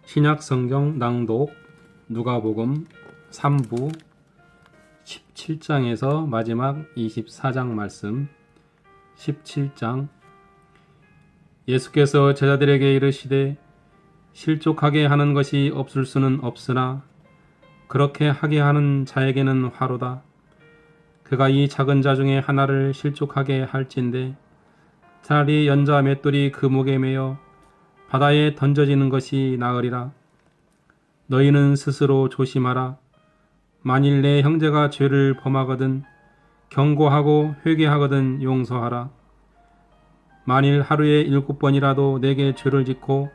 신약 성경 낭독 누가복음 3부 17장에서 마지막 24장 말씀. 17장. 예수께서 제자들에게 이르시되 실족하게 하는 것이 없을 수는 없으나 그렇게 하게 하는 자에게는 화로다. 그가 이 작은 자 중에 하나를 실족하게 할진대 차라리 연자 맷돌이 그 목에 매어 바다에 던져지는 것이 나으리라. 너희는 스스로 조심하라. 만일 내 형제가 죄를 범하거든 경고하고 회개하거든 용서하라. 만일 하루에 7번이라도 내게 죄를 짓고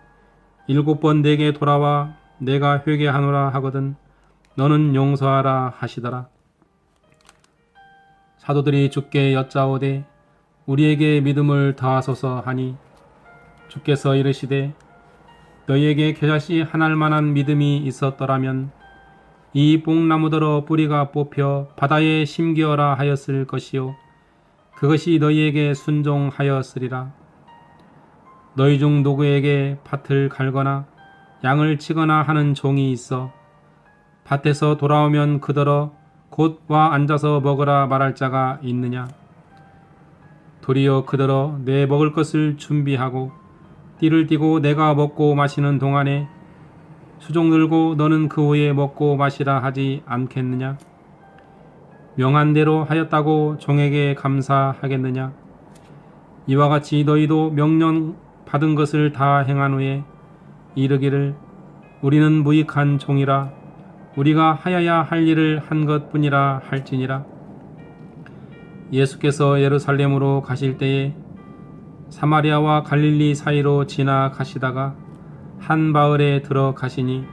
7번 내게 돌아와 내가 회개하노라 하거든 너는 용서하라 하시더라. 사도들이 주께 여짜오되 우리에게 믿음을 더하소서 하니 주께서 이르시되 너희에게 겨자씨 한 알만한 믿음이 있었더라면 이 뽕나무더러 뿌리가 뽑혀 바다에 심기어라 하였을 것이요 그것이 너희에게 순종하였으리라. 너희 중 누구에게 밭을 갈거나 양을 치거나 하는 종이 있어 밭에서 돌아오면 그더러 곧 와 앉아서 먹으라 말할 자가 있느냐. 도리어 그더러 내 먹을 것을 준비하고 띠를 띠고 내가 먹고 마시는 동안에 수종 들고 너는 그 후에 먹고 마시라 하지 않겠느냐. 명한 대로 하였다고 종에게 감사하겠느냐. 이와 같이 너희도 명령 받은 것을 다 행한 후에 이르기를 우리는 무익한 종이라 우리가 하여야 할 일을 한 것뿐이라 할지니라. 예수께서 예루살렘으로 가실 때에 사마리아와 갈릴리 사이로 지나가시다가 한 마을에 들어가시니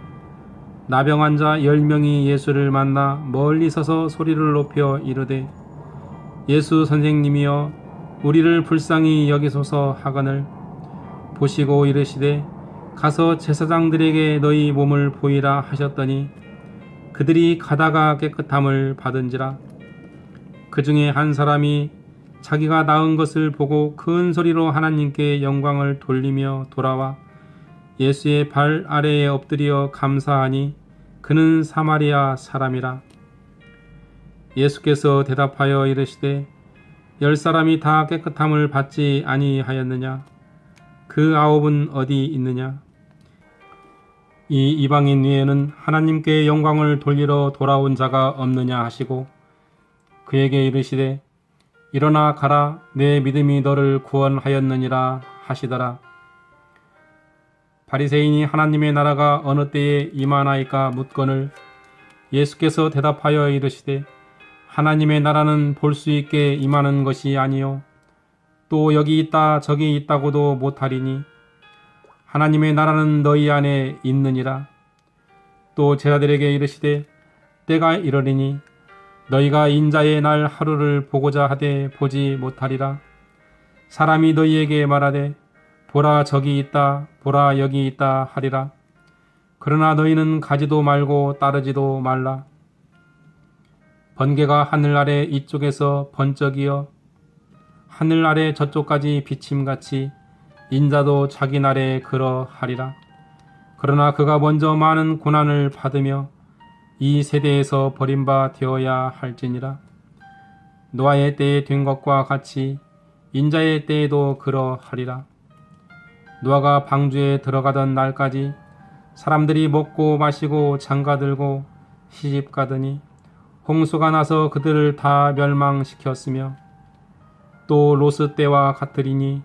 나병 환자 10명이 예수를 만나 멀리 서서 소리를 높여 이르되 예수 선생님이여 우리를 불쌍히 여기소서 하거늘 보시고 이르시되 가서 제사장들에게 너희 몸을 보이라 하셨더니 그들이 가다가 깨끗함을 받은지라. 그 중에 한 사람이 자기가 나은 것을 보고 큰 소리로 하나님께 영광을 돌리며 돌아와 예수의 발 아래에 엎드려 감사하니 그는 사마리아 사람이라. 예수께서 대답하여 이르시되 10사람이 다 깨끗함을 받지 아니하였느냐. 그 9은 어디 있느냐. 이 이방인 위에는 하나님께 영광을 돌리러 돌아온 자가 없느냐 하시고 그에게 이르시되 일어나 가라 내 믿음이 너를 구원하였느니라 하시더라. 바리새인이 하나님의 나라가 어느 때에 임하나이까 묻거늘 예수께서 대답하여 이르시되 하나님의 나라는 볼 수 있게 임하는 것이 아니요 또 여기 있다 저기 있다고도 못하리니 하나님의 나라는 너희 안에 있느니라. 또 제자들에게 이르시되 때가 이르리니 너희가 인자의 날 하루를 보고자 하되 보지 못하리라. 사람이 너희에게 말하되 보라 저기 있다 보라 여기 있다 하리라. 그러나 너희는 가지도 말고 따르지도 말라. 번개가 하늘 아래 이쪽에서 번쩍이어 하늘 아래 저쪽까지 비침같이 인자도 자기 날에 그러하리라. 그러나 그가 먼저 많은 고난을 받으며 이 세대에서 버림바 되어야 할지니라. 노아의 때에 된 것과 같이 인자의 때에도 그러하리라. 노아가 방주에 들어가던 날까지 사람들이 먹고 마시고 장가들고 시집가더니 홍수가 나서 그들을 다 멸망시켰으며 또 롯의 때와 같으리니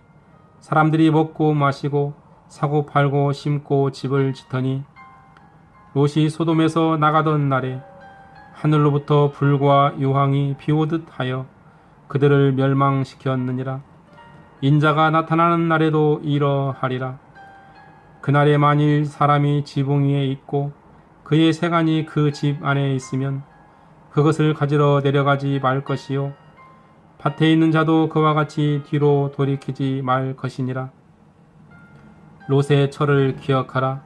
사람들이 먹고 마시고 사고 팔고 심고 집을 짓더니 롯이 소돔에서 나가던 날에 하늘로부터 불과 유황이 비오듯 하여 그들을 멸망시켰느니라. 인자가 나타나는 날에도 이러하리라. 그날에 만일 사람이 지붕 위에 있고 그의 세간이 그 집 안에 있으면 그것을 가지러 내려가지 말 것이요 밭에 있는 자도 그와 같이 뒤로 돌이키지 말 것이니라. 롯의 철을 기억하라.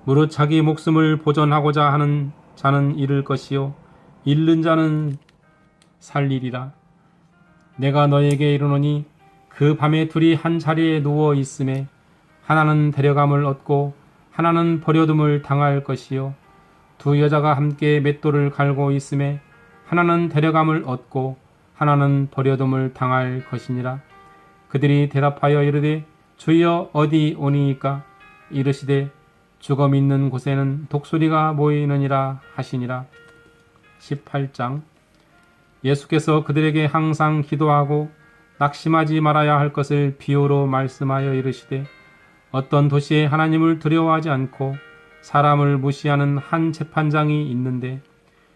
무릇 자기 목숨을 보존하고자 하는 자는 잃을 것이요 잃는 자는 살리리라. 내가 너에게 이르노니 그 밤에 둘이 한 자리에 누워 있음에 하나는 데려감을 얻고 하나는 버려둠을 당할 것이요 두 여자가 함께 맷돌을 갈고 있음에 하나는 데려감을 얻고 하나는 버려둠을 당할 것이니라. 그들이 대답하여 이르되 주여 어디 오니이까? 이르시되 죽어 있는 곳에는 독수리가 모이느니라 하시니라. 18장. 예수께서 그들에게 항상 기도하고 낙심하지 말아야 할 것을 비유로 말씀하여 이르시되 어떤 도시에 하나님을 두려워하지 않고 사람을 무시하는 한 재판장이 있는데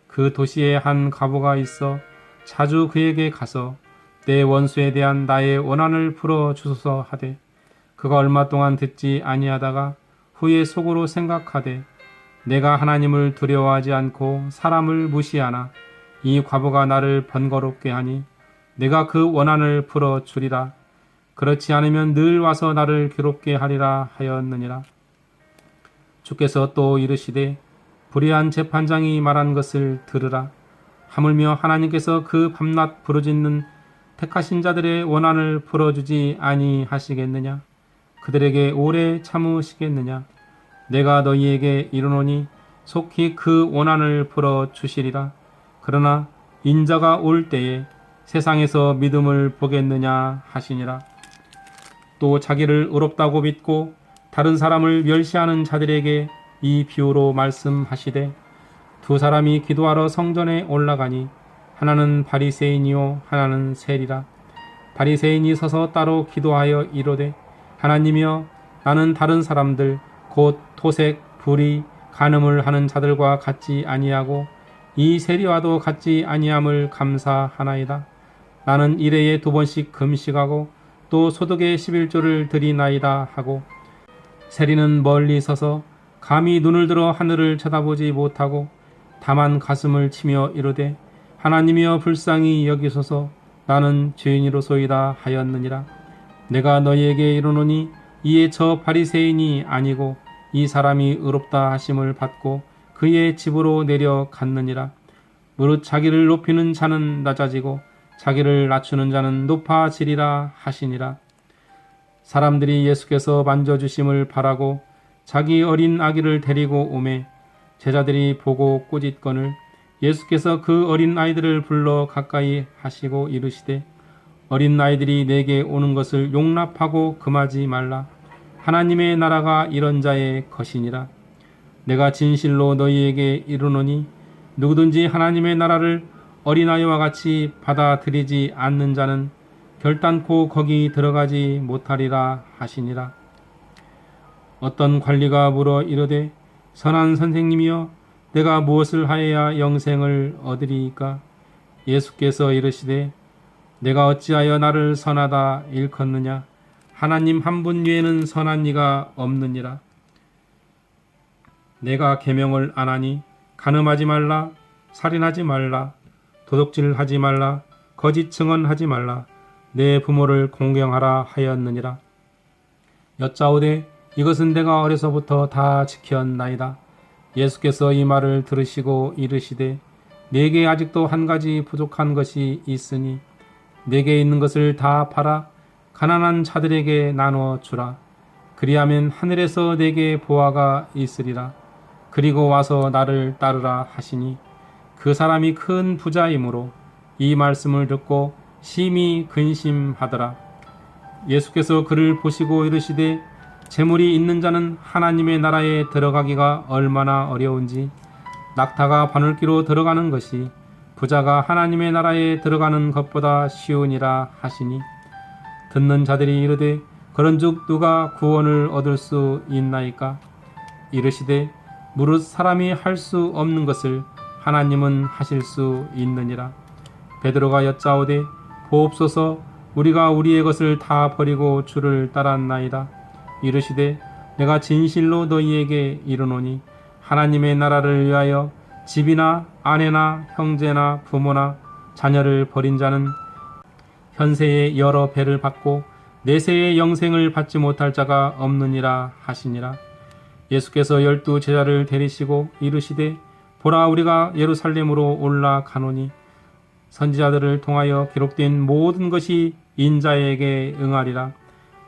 그 도시에 한 과부가 있어 자주 그에게 가서 내 원수에 대한 나의 원한을 풀어 주소서 하되 그가 얼마 동안 듣지 아니하다가 후에 속으로 생각하되 내가 하나님을 두려워하지 않고 사람을 무시하나 이 과부가 나를 번거롭게 하니 내가 그 원한을 풀어 주리라. 그렇지 않으면 늘 와서 나를 괴롭게 하리라 하였느니라. 주께서 또 이르시되 불의한 재판장이 말한 것을 들으라. 하물며 하나님께서 그 밤낮 부르짖는 택하신 자들의 원한을 풀어주지 아니하시겠느냐? 그들에게 오래 참으시겠느냐? 내가 너희에게 이르노니 속히 그 원한을 풀어주시리라. 그러나 인자가 올 때에 세상에서 믿음을 보겠느냐 하시니라. 또 자기를 의롭다고 믿고 다른 사람을 멸시하는 자들에게 이 비유로 말씀하시되 두 사람이 기도하러 성전에 올라가니 하나는 바리새인이요 하나는 세리라. 바리새인이 서서 따로 기도하여 이르되 하나님이여 나는 다른 사람들 곧 토색, 불의, 간음을 하는 자들과 같지 아니하고 이 세리와도 같지 아니함을 감사하나이다. 나는 일해에 2번씩 금식하고 또 소득의 11조를 드리나이다 하고 세리는 멀리 서서 감히 눈을 들어 하늘을 쳐다보지 못하고 다만 가슴을 치며 이르되 하나님이여 불쌍히 여기소서 나는 죄인이로소이다 하였느니라. 내가 너희에게 이르노니 이에 저 바리새인이 아니고 이 사람이 의롭다 하심을 받고 그의 집으로 내려갔느니라. 무릇 자기를 높이는 자는 낮아지고 자기를 낮추는 자는 높아지리라 하시니라. 사람들이 예수께서 만져주심을 바라고 자기 어린 아기를 데리고 오매 제자들이 보고 꾸짖거늘 예수께서 그 어린 아이들을 불러 가까이 하시고 이르시되 어린 아이들이 내게 오는 것을 용납하고 금하지 말라. 하나님의 나라가 이런 자의 것이니라. 내가 진실로 너희에게 이르노니 누구든지 하나님의 나라를 어린아이와 같이 받아들이지 않는 자는 결단코 거기 들어가지 못하리라 하시니라. 어떤 관리가 물어 이르되 선한 선생님이여 내가 무엇을 하여야 영생을 얻으리이까? 예수께서 이르시되 내가 어찌하여 나를 선하다 일컫느냐? 하나님 한 분 외에는 선한 이가 없느니라. 내가 계명을 안 하니 간음하지 말라, 살인하지 말라, 도둑질하지 말라, 거짓 증언하지 말라, 내 부모를 공경하라 하였느니라. 여짜오되 이것은 내가 어려서부터 다 지켰나이다. 예수께서 이 말을 들으시고 이르시되 내게 아직도 한 가지 부족한 것이 있으니 내게 있는 것을 다 팔아 가난한 자들에게 나눠 주라. 그리하면 하늘에서 내게 보화가 있으리라. 그리고 와서 나를 따르라 하시니 그 사람이 큰 부자이므로 이 말씀을 듣고 심히 근심하더라. 예수께서 그를 보시고 이르시되 재물이 있는 자는 하나님의 나라에 들어가기가 얼마나 어려운지 낙타가 바늘귀로 들어가는 것이 부자가 하나님의 나라에 들어가는 것보다 쉬우니라 하시니 듣는 자들이 이르되 그런즉 누가 구원을 얻을 수 있나이까? 이르시되 무릇 사람이 할 수 없는 것을 하나님은 하실 수 있느니라. 베드로가 여짜오되 보옵소서 우리가 우리의 것을 다 버리고 주를 따랐나이다. 이르시되 내가 진실로 너희에게 이르노니 하나님의 나라를 위하여 집이나 아내나 형제나 부모나 자녀를 버린 자는 현세에 여러 배를 받고 내세의 영생을 받지 못할 자가 없느니라 하시니라. 예수께서 12 제자를 데리시고 이르시되 보라 우리가 예루살렘으로 올라가노니 선지자들을 통하여 기록된 모든 것이 인자에게 응하리라.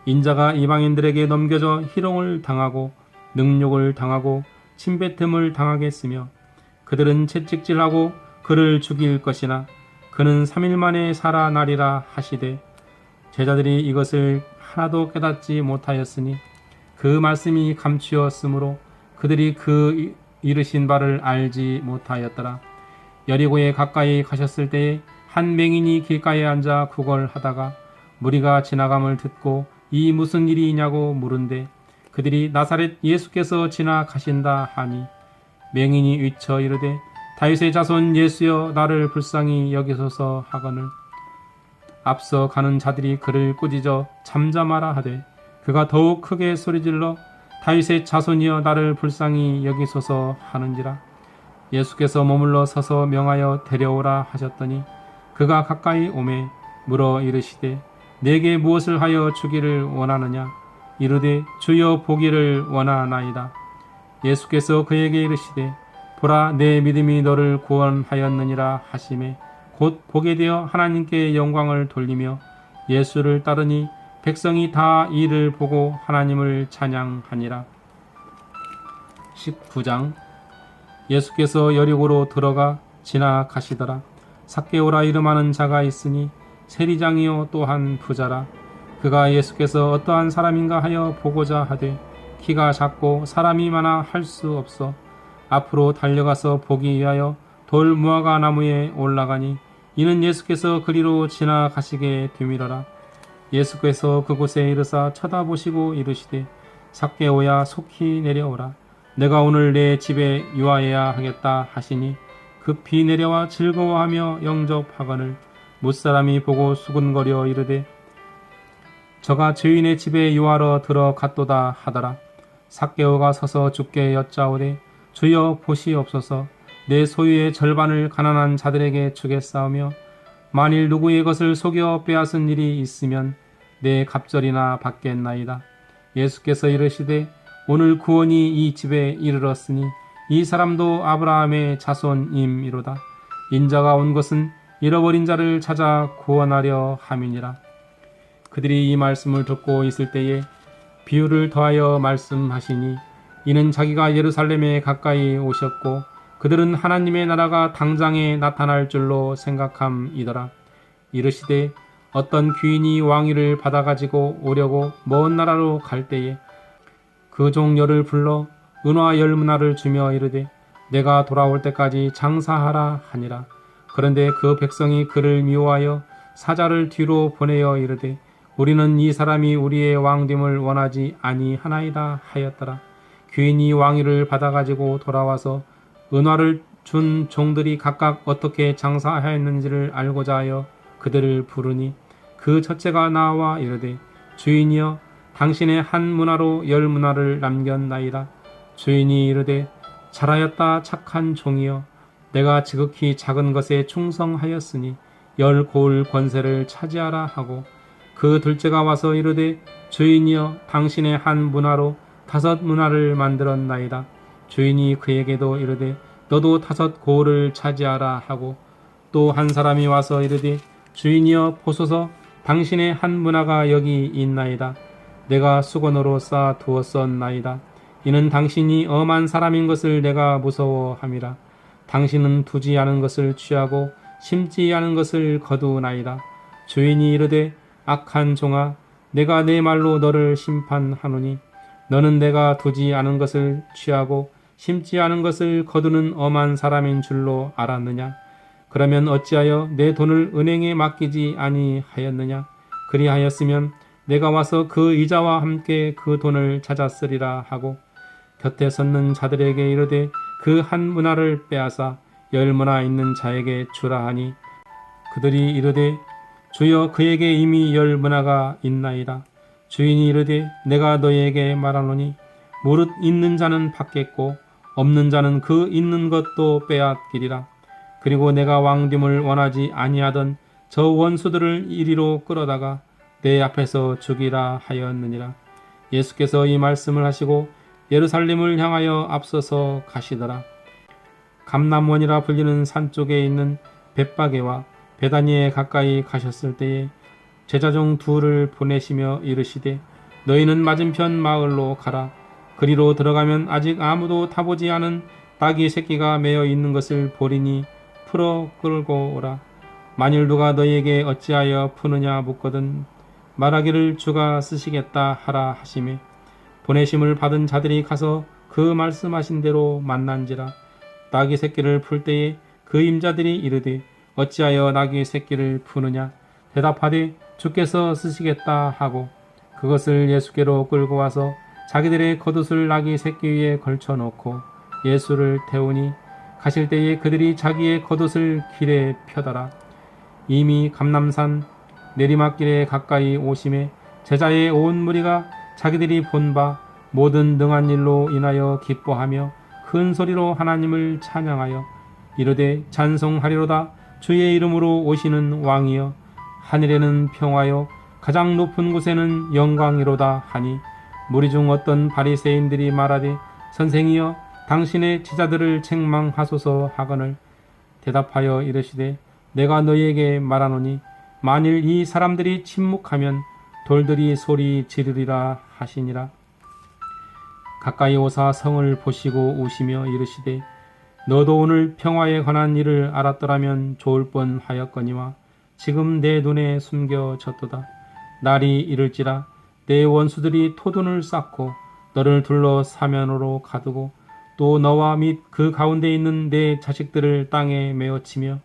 인자가 이방인들에게 넘겨져 희롱을 당하고 능욕을 당하고 침뱉음을 당하겠으며 그들은 채찍질하고 그를 죽일 것이나 그는 3일 만에 살아나리라 하시되 제자들이 이것을 하나도 깨닫지 못하였으니 그 말씀이 감추었으므로 그들이 그 이르신 바를 알지 못하였더라. 여리고에 가까이 가셨을 때에 한 맹인이 길가에 앉아 구걸하다가 무리가 지나감을 듣고 이 무슨 일이냐고 물은데 그들이 나사렛 예수께서 지나가신다 하니 맹인이 위쳐 이르되 다윗의 자손 예수여 나를 불쌍히 여기소서 하거늘 앞서 가는 자들이 그를 꾸짖어 잠잠하라 하되 그가 더욱 크게 소리질러 다윗의 자손이여 나를 불쌍히 여기소서 하는지라. 예수께서 머물러 서서 명하여 데려오라 하셨더니 그가 가까이 오매 물어 이르시되 내게 무엇을 하여 주기를 원하느냐. 이르되 주여 보기를 원하나이다. 예수께서 그에게 이르시되 보라 내 믿음이 너를 구원하였느니라 하시매 곧 보게 되어 하나님께 영광을 돌리며 예수를 따르니 백성이 다 이를 보고 하나님을 찬양하니라. 19장. 예수께서 여리고로 들어가 지나가시더라. 삭개오라 이름하는 자가 있으니 세리장이요 또한 부자라. 그가 예수께서 어떠한 사람인가 하여 보고자 하되 키가 작고 사람이 많아 할 수 없어 앞으로 달려가서 보기 위하여 돌 무화과 나무에 올라가니 이는 예수께서 그리로 지나가시게 되밀어라. 예수께서 그곳에 이르사 쳐다보시고 이르시되 삭개오야 속히 내려오라. 내가 오늘 내 집에 유하여야 하겠다 하시니 급히 내려와 즐거워하며 영접하거늘 못사람이 보고 수군거려 이르되 저가 주인의 집에 유하러 들어갔도다 하더라. 삭개오가 서서 주께 여짜오되 주여 보시옵소서. 내 소유의 절반을 가난한 자들에게 주겠사오며 만일 누구의 것을 속여 빼앗은 일이 있으면 내 갑절이나 받겠나이다. 예수께서 이르시되 오늘 구원이 이 집에 이르렀으니 이 사람도 아브라함의 자손임이로다. 인자가 온 것은 잃어버린 자를 찾아 구원하려 함이니라. 그들이 이 말씀을 듣고 있을 때에 비유를 더하여 말씀하시니 이는 자기가 예루살렘에 가까이 오셨고 그들은 하나님의 나라가 당장에 나타날 줄로 생각함이더라. 이르시되 어떤 귀인이 왕위를 받아가지고 오려고 먼 나라로 갈 때에 그 종녀를 불러 은화 10문화를 주며 이르되 내가 돌아올 때까지 장사하라 하니라. 그런데 그 백성이 그를 미워하여 사자를 뒤로 보내어 이르되 우리는 이 사람이 우리의 왕됨을 원하지 아니하나이다 하였더라. 귀인이 왕위를 받아가지고 돌아와서 은화를 준 종들이 각각 어떻게 장사하였는지를 알고자 하여 그들을 부르니 그 첫째가 나와 이르되 주인이여 당신의 한 문화로 10문화를 남겼나이다. 주인이 이르되 잘하였다 착한 종이여 내가 지극히 작은 것에 충성하였으니 10고을 권세를 차지하라 하고 그 둘째가 와서 이르되 주인이여 당신의 한 문화로 5문화를 만들었나이다. 주인이 그에게도 이르되 너도 5고을을 차지하라 하고 또 한 사람이 와서 이르되 주인이여 보소서 당신의 한 문화가 여기 있나이다. 내가 수건으로 쌓아 두었었나이다. 이는 당신이 엄한 사람인 것을 내가 무서워함이라. 당신은 두지 않은 것을 취하고 심지 않은 것을 거두나이다. 주인이 이르되 악한 종아 내가 내 말로 너를 심판하노니 너는 내가 두지 않은 것을 취하고 심지 않은 것을 거두는 엄한 사람인 줄로 알았느냐? 그러면 어찌하여 내 돈을 은행에 맡기지 아니하였느냐? 그리하였으면 내가 와서 그 이자와 함께 그 돈을 찾았으리라 하고 곁에 섰는 자들에게 이르되 그 한 문화를 빼앗아 10문화 있는 자에게 주라 하니 그들이 이르되 주여 그에게 이미 10문화가 있나이다. 주인이 이르되 내가 너희에게 말하노니 무릇 있는 자는 받겠고 없는 자는 그 있는 것도 빼앗기리라. 그리고 내가 왕됨을 원하지 아니하던 저 원수들을 이리로 끌어다가 내 앞에서 죽이라 하였느니라. 예수께서 이 말씀을 하시고 예루살렘을 향하여 앞서서 가시더라. 감람원이라 불리는 산 쪽에 있는 벳바게와 베다니에 가까이 가셨을 때에 제자 중 2를 보내시며 이르시되 너희는 맞은편 마을로 가라. 그리로 들어가면 아직 아무도 타보지 않은 나귀 새끼가 매어 있는 것을 보리니 풀어 끌고 오라. 만일 누가 너희에게 어찌하여 푸느냐 묻거든 말하기를 주가 쓰시겠다 하라 하시매 보내심을 받은 자들이 가서 그 말씀하신 대로 만난지라. 나귀 새끼를 풀 때에 그 임자들이 이르되 어찌하여 나귀 새끼를 푸느냐 대답하되 주께서 쓰시겠다 하고 그것을 예수께로 끌고 와서 자기들의 겉옷을 나귀 새끼 위에 걸쳐놓고 예수를 태우니 가실 때에 그들이 자기의 겉옷을 길에 펴더라. 이미 감람산 내리막길에 가까이 오심에 제자의 온 무리가 자기들이 본 바 모든 능한 일로 인하여 기뻐하며 큰 소리로 하나님을 찬양하여 이르되 찬송하리로다. 주의 이름으로 오시는 왕이여 하늘에는 평화요 가장 높은 곳에는 영광이로다 하니 무리 중 어떤 바리새인들이 말하되 선생이여 당신의 제자들을 책망하소서 하거늘 대답하여 이르시되 내가 너희에게 말하노니 만일 이 사람들이 침묵하면 돌들이 소리 지르리라 하시니라. 가까이 오사 성을 보시고 우시며 이르시되 너도 오늘 평화에 관한 일을 알았더라면 좋을 뻔하였거니와 지금 내 눈에 숨겨졌도다. 날이 이를지라 내 원수들이 토둔을 쌓고 너를 둘러 사면으로 가두고 또 너와 및 그 가운데 있는 내 자식들을 땅에 메어치며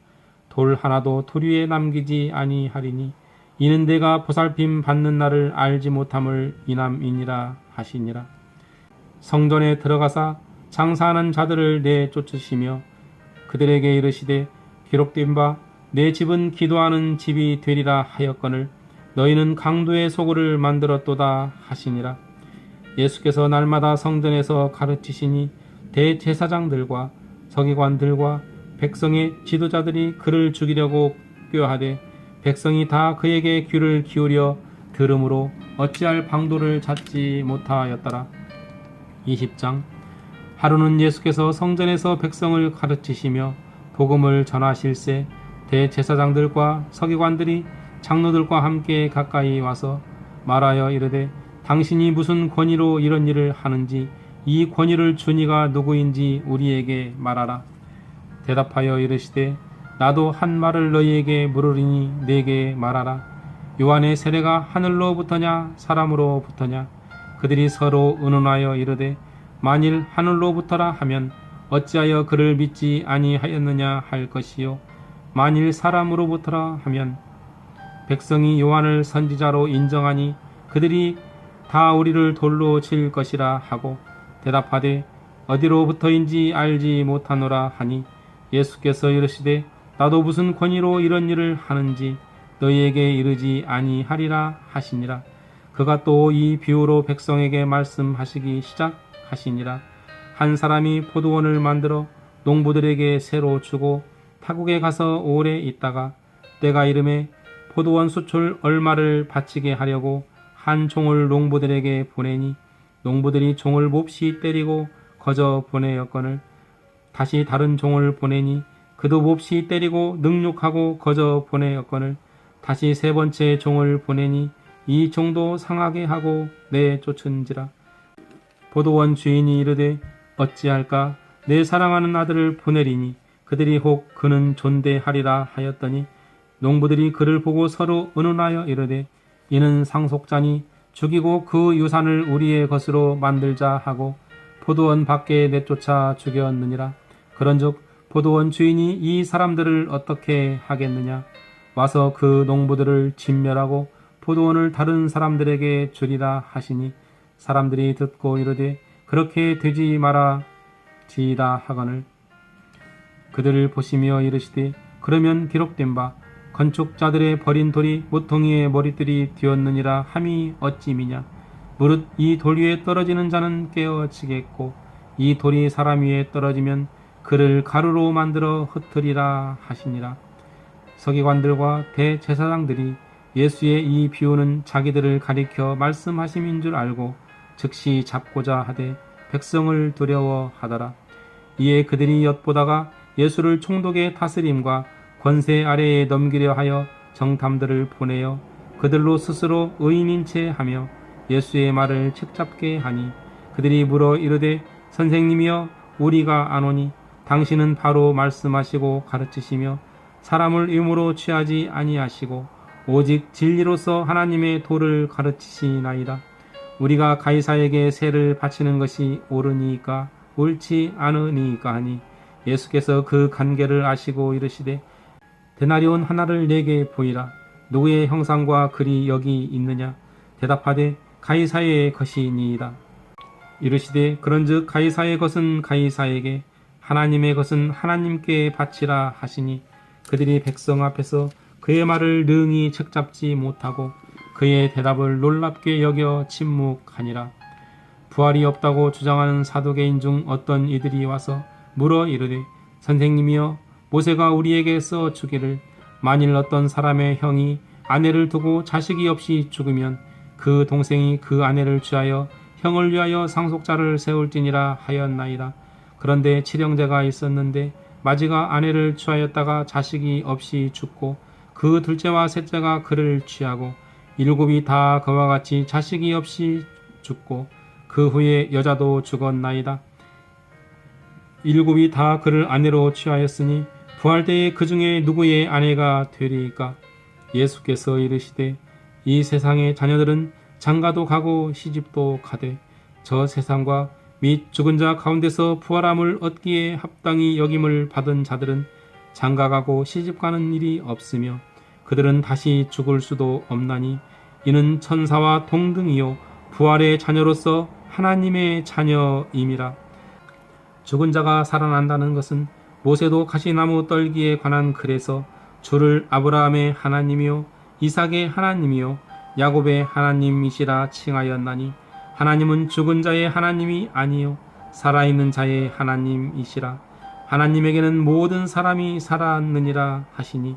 돌 하나도 돌 위에 남기지 아니하리니 이는 내가 보살핌 받는 날을 알지 못함을 인함이니라 하시니라. 성전에 들어가사 장사하는 자들을 내쫓으시며 그들에게 이르시되 기록된 바 내 집은 기도하는 집이 되리라 하였거늘 너희는 강도의 소굴을 만들었도다 하시니라. 예수께서 날마다 성전에서 가르치시니 대제사장들과 서기관들과 백성의 지도자들이 그를 죽이려고 꾀하되 백성이 다 그에게 귀를 기울여 들음으로 어찌할 방도를 찾지 못하였더라. 20장 하루는 예수께서 성전에서 백성을 가르치시며 복음을 전하실세 대제사장들과 서기관들이 장로들과 함께 가까이 와서 말하여 이르되 당신이 무슨 권위로 이런 일을 하는지 이 권위를 준 이가 누구인지 우리에게 말하라. 대답하여 이르시되 나도 한 말을 너희에게 물으리니 내게 말하라. 요한의 세례가 하늘로부터냐 사람으로부터냐. 그들이 서로 의논하여 이르되 만일 하늘로부터라 하면 어찌하여 그를 믿지 아니하였느냐 할 것이요 만일 사람으로부터라 하면 백성이 요한을 선지자로 인정하니 그들이 다 우리를 돌로 칠 것이라 하고 대답하되 어디로부터인지 알지 못하노라 하니 예수께서 이르시되 나도 무슨 권위로 이런 일을 하는지 너희에게 이르지 아니하리라 하시니라. 그가 또 이 비유로 백성에게 말씀하시기 시작하시니라. 한 사람이 포도원을 만들어 농부들에게 새로 주고 타국에 가서 오래 있다가 때가 이름에 포도원 수출 얼마를 바치게 하려고 한 종을 농부들에게 보내니 농부들이 종을 몹시 때리고 거저 보내었거늘 다시 다른 종을 보내니 그도 몹시 때리고 능욕하고 거저 보내었거늘 다시 세 번째 종을 보내니 이 종도 상하게 하고 내쫓은지라. 포도원 주인이 이르되 어찌할까 내 사랑하는 아들을 보내리니 그들이 혹 그는 존대하리라 하였더니 농부들이 그를 보고 서로 의논하여 이르되 이는 상속자니 죽이고 그 유산을 우리의 것으로 만들자 하고 포도원 밖에 내쫓아 죽였느니라. 그런즉 포도원 주인이 이 사람들을 어떻게 하겠느냐. 와서 그 농부들을 진멸하고 포도원을 다른 사람들에게 주리라 하시니 사람들이 듣고 이르되 그렇게 되지 말아지이다 하거늘 그들을 보시며 이르시되 그러면 기록된 바 건축자들의 버린 돌이 모퉁이의 머리들이 되었느니라 함이 어찌미냐. 무릇 이 돌 위에 떨어지는 자는 깨어지겠고 이 돌이 사람 위에 떨어지면 그를 가루로 만들어 흩으리라 하시니라. 서기관들과 대제사장들이 예수의 이 비유는 자기들을 가리켜 말씀하심인 줄 알고 즉시 잡고자 하되 백성을 두려워하더라. 이에 그들이 엿보다가 예수를 총독의 다스림과 권세 아래에 넘기려 하여 정탐들을 보내어 그들로 스스로 의인인 채 하며 예수의 말을 책잡게 하니 그들이 물어 이르되 선생님이여 우리가 아노니 당신은 바로 말씀하시고 가르치시며 사람을 유모로 취하지 아니하시고 오직 진리로서 하나님의 도를 가르치시나이다. 우리가 가이사에게 세를 바치는 것이 옳으니까 옳지 않으니까 하니 예수께서 그 관계를 아시고 이르시되 데나리온 하나를 내게 보이라. 누구의 형상과 글이 여기 있느냐? 대답하되 가이사의 것이니이다. 이르시되 그런즉 가이사의 것은 가이사에게 하나님의 것은 하나님께 바치라 하시니 그들이 백성 앞에서 그의 말을 능히 책잡지 못하고 그의 대답을 놀랍게 여겨 침묵하니라. 부활이 없다고 주장하는 사두개인 중 어떤 이들이 와서 물어 이르되 선생님이여 모세가 우리에게 써 주기를 만일 어떤 사람의 형이 아내를 두고 자식이 없이 죽으면 그 동생이 그 아내를 취하여 형을 위하여 상속자를 세울지니라 하였나이다. 그런데 칠형제가 있었는데 마지가 아내를 취하였다가 자식이 없이 죽고 그 둘째와 셋째가 그를 취하고 일곱이 다 그와 같이 자식이 없이 죽고 그 후에 여자도 죽었나이다. 일곱이 다 그를 아내로 취하였으니 부활 때에 그 중에 누구의 아내가 되리이까? 예수께서 이르시되 이 세상의 자녀들은 장가도 가고 시집도 가되 저 세상과 및 죽은 자 가운데서 부활함을 얻기에 합당히 여김을 받은 자들은 장가가고 시집가는 일이 없으며 그들은 다시 죽을 수도 없나니 이는 천사와 동등이요 부활의 자녀로서 하나님의 자녀임이라. 죽은 자가 살아난다는 것은 모세도 가시나무 떨기에 관한 글에서 주를 아브라함의 하나님이요 이삭의 하나님이요 야곱의 하나님이시라 칭하였나니 하나님은 죽은 자의 하나님이 아니요 살아있는 자의 하나님이시라. 하나님에게는 모든 사람이 살았느니라 하시니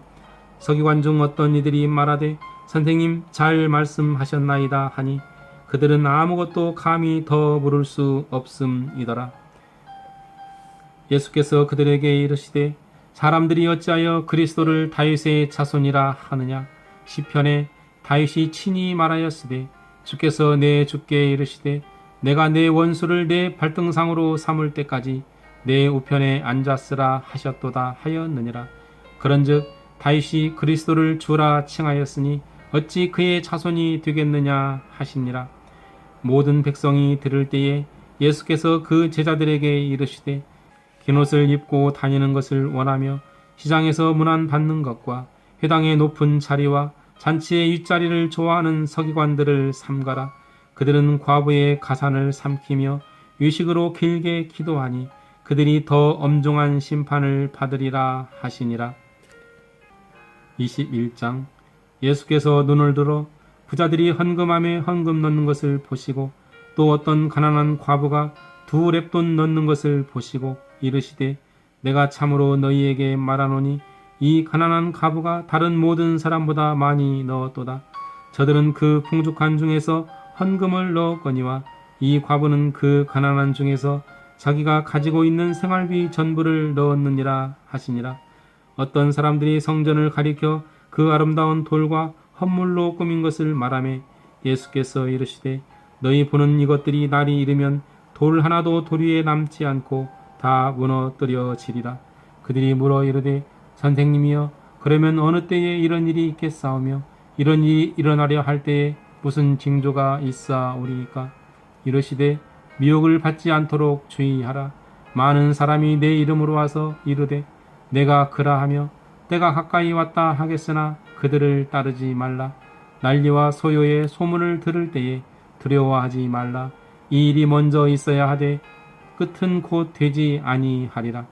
서기관 중 어떤 이들이 말하되 선생님 잘 말씀하셨나이다 하니 그들은 아무것도 감히 더 물을 수 없음이더라. 예수께서 그들에게 이르시되 사람들이 어찌하여 그리스도를 다윗의 자손이라 하느냐? 시편에 다윗이 친히 말하였으되 주께서 내 주께 이르시되 내가 내 원수를 내 발등상으로 삼을 때까지 내 우편에 앉았으라 하셨도다 하였느니라. 그런즉 다윗이 그리스도를 주라 칭하였으니 어찌 그의 자손이 되겠느냐 하시니라. 모든 백성이 들을 때에 예수께서 그 제자들에게 이르시되 흰옷을 입고 다니는 것을 원하며 시장에서 문안받는 것과 회당의 높은 자리와 잔치의 윗자리를 좋아하는 서기관들을 삼가라. 그들은 과부의 가산을 삼키며 유식으로 길게 기도하니 그들이 더 엄중한 심판을 받으리라 하시니라. 21장. 예수께서 눈을 들어 부자들이 헌금함에 헌금 넣는 것을 보시고 또 어떤 가난한 과부가 2렙돈 넣는 것을 보시고 이르시되 내가 참으로 너희에게 말하노니 이 가난한 과부가 다른 모든 사람보다 많이 넣었도다. 저들은 그 풍족한 중에서 헌금을 넣었거니와 이 과부는 그 가난한 중에서 자기가 가지고 있는 생활비 전부를 넣었느니라 하시니라. 어떤 사람들이 성전을 가리켜 그 아름다운 돌과 헌물로 꾸민 것을 말하며 예수께서 이르시되 너희 보는 이것들이 날이 이르면 돌 하나도 돌 위에 남지 않고 다 무너뜨려지리라. 그들이 물어 이르되 선생님이여 그러면 어느 때에 이런 일이 있겠사오며 이런 일이 일어나려 할 때에 무슨 징조가 있사오리이까? 이르시되 미혹을 받지 않도록 주의하라. 많은 사람이 내 이름으로 와서 이르되 내가 그라하며 때가 가까이 왔다 하겠으나 그들을 따르지 말라. 난리와 소요의 소문을 들을 때에 두려워하지 말라. 이 일이 먼저 있어야 하되 끝은 곧 되지 아니하리라.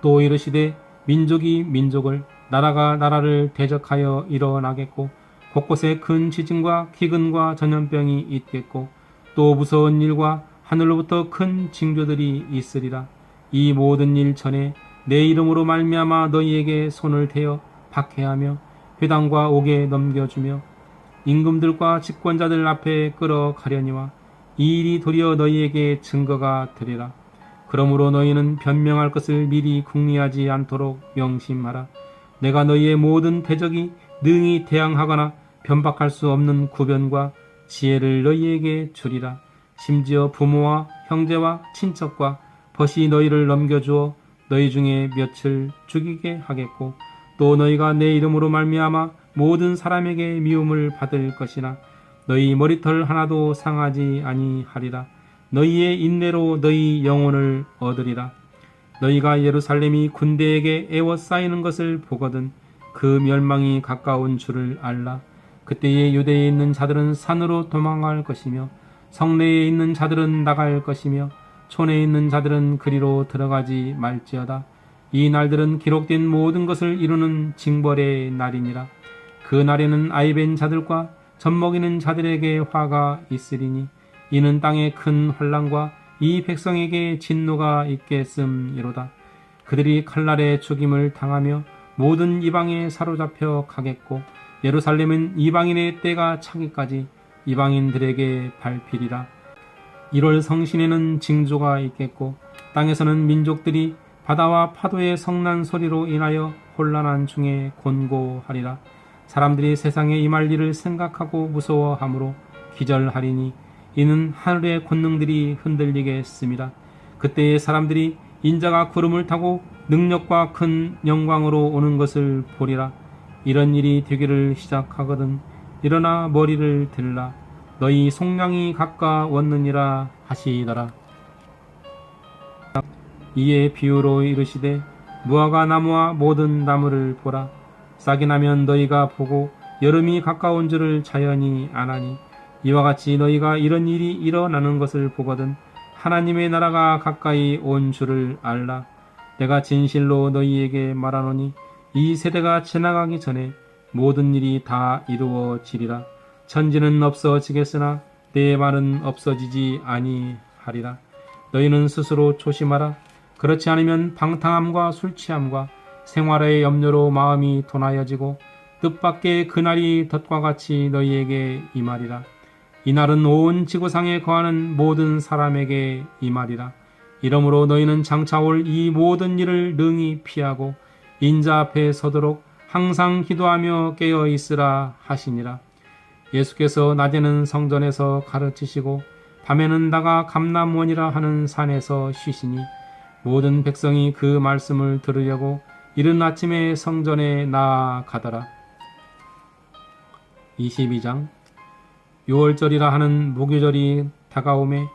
또 이르시되 민족이 민족을 나라가 나라를 대적하여 일어나겠고 곳곳에 큰 지진과 기근과 전염병이 있겠고 또 무서운 일과 하늘로부터 큰 징조들이 있으리라. 이 모든 일 전에 내 이름으로 말미암아 너희에게 손을 대어 박해하며 회당과 옥에 넘겨주며 임금들과 집권자들 앞에 끌어가려니와 이 일이 도리어 너희에게 증거가 되리라. 그러므로 너희는 변명할 것을 미리 궁리하지 않도록 명심하라. 내가 너희의 모든 대적이 능히 대항하거나 변박할 수 없는 구변과 지혜를 너희에게 주리라. 심지어 부모와 형제와 친척과 벗이 너희를 넘겨주어 너희 중에 몇을 죽이게 하겠고 또 너희가 내 이름으로 말미암아 모든 사람에게 미움을 받을 것이나 너희 머리털 하나도 상하지 아니하리라. 너희의 인내로 너희 영혼을 얻으리라. 너희가 예루살렘이 군대에게 에워싸이는 것을 보거든 그 멸망이 가까운 줄을 알라. 그때에 유대에 있는 자들은 산으로 도망할 것이며 성내에 있는 자들은 나갈 것이며 촌에 있는 자들은 그리로 들어가지 말지어다. 이 날들은 기록된 모든 것을 이루는 징벌의 날이니라. 그 날에는 아이벤 자들과 젖먹이는 자들에게 화가 있으리니 이는 땅에 큰 환난과 이 백성에게 진노가 있겠음이로다. 그들이 칼날에 죽임을 당하며 모든 이방에 사로잡혀 가겠고 예루살렘은 이방인의 때가 차기까지 이방인들에게 밟히리라. 1월 성신에는 징조가 있겠고 땅에서는 민족들이 바다와 파도의 성난 소리로 인하여 혼란한 중에 곤고하리라. 사람들이 세상에 임할 일을 생각하고 무서워하므로 기절하리니 이는 하늘의 권능들이 흔들리겠습니다. 그때의 사람들이 인자가 구름을 타고 능력과 큰 영광으로 오는 것을 보리라. 이런 일이 되기를 시작하거든 일어나 머리를 들라. 너희 속량이 가까웠느니라 하시더라. 이에 비유로 이르시되 무화과 나무와 모든 나무를 보라. 싹이 나면 너희가 보고 여름이 가까운 줄을 자연히 아나니 이와 같이 너희가 이런 일이 일어나는 것을 보거든 하나님의 나라가 가까이 온 줄을 알라. 내가 진실로 너희에게 말하노니 이 세대가 지나가기 전에 모든 일이 다 이루어지리라. 천지는 없어지겠으나 내 말은 없어지지 아니하리라. 너희는 스스로 조심하라. 그렇지 않으면 방탕함과 술취함과 생활의 염려로 마음이 둔하여지고 뜻밖의 그날이 덫과 같이 너희에게 임하리라. 이날은 온 지구상에 거하는 모든 사람에게 임하리라. 이러므로 너희는 장차 올 이 모든 일을 능히 피하고 인자 앞에 서도록 항상 기도하며 깨어 있으라 하시니라. 예수께서 낮에는 성전에서 가르치시고 밤에는 나가 감람원이라 하는 산에서 쉬시니 모든 백성이 그 말씀을 들으려고 이른 아침에 성전에 나아가더라. 22장 유월절이라 하는 무교절이 다가오매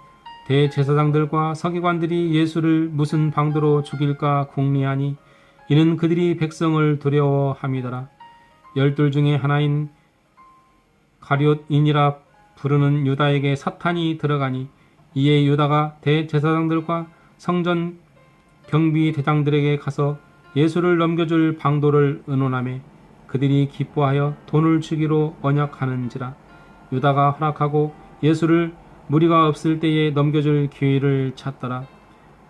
대제사장들과 서기관들이 예수를 무슨 방도로 죽일까 궁리하니 이는 그들이 백성을 두려워함이더라. 12 중에 하나인 가룟인이라 부르는 유다에게 사탄이 들어가니 이에 유다가 대제사장들과 성전 경비대장들에게 가서 예수를 넘겨줄 방도를 의논하매 그들이 기뻐하여 돈을 주기로 언약하는지라. 유다가 허락하고 예수를 무리가 없을 때에 넘겨줄 기회를 찾더라.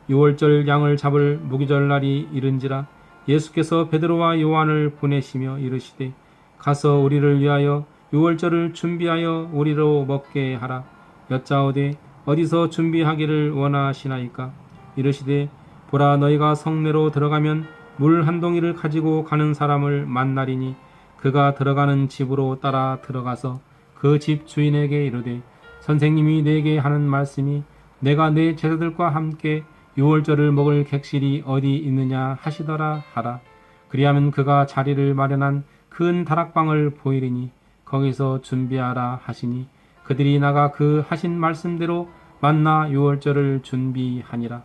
유월절 양을 잡을 무기절 날이 이른지라. 예수께서 베드로와 요한을 보내시며 이르시되 가서 우리를 위하여 유월절을 준비하여 우리로 먹게 하라. 여짜오되 어디서 준비하기를 원하시나이까? 이르시되 보라 너희가 성내로 들어가면 물 한 동이를 가지고 가는 사람을 만나리니 그가 들어가는 집으로 따라 들어가서 그 집 주인에게 이르되 선생님이 내게 하는 말씀이 내가 내 제자들과 함께 유월절을 먹을 객실이 어디 있느냐 하시더라 하라. 그리하면 그가 자리를 마련한 큰 다락방을 보이리니 거기서 준비하라 하시니 그들이 나가 그 하신 말씀대로 만나 유월절을 준비하니라.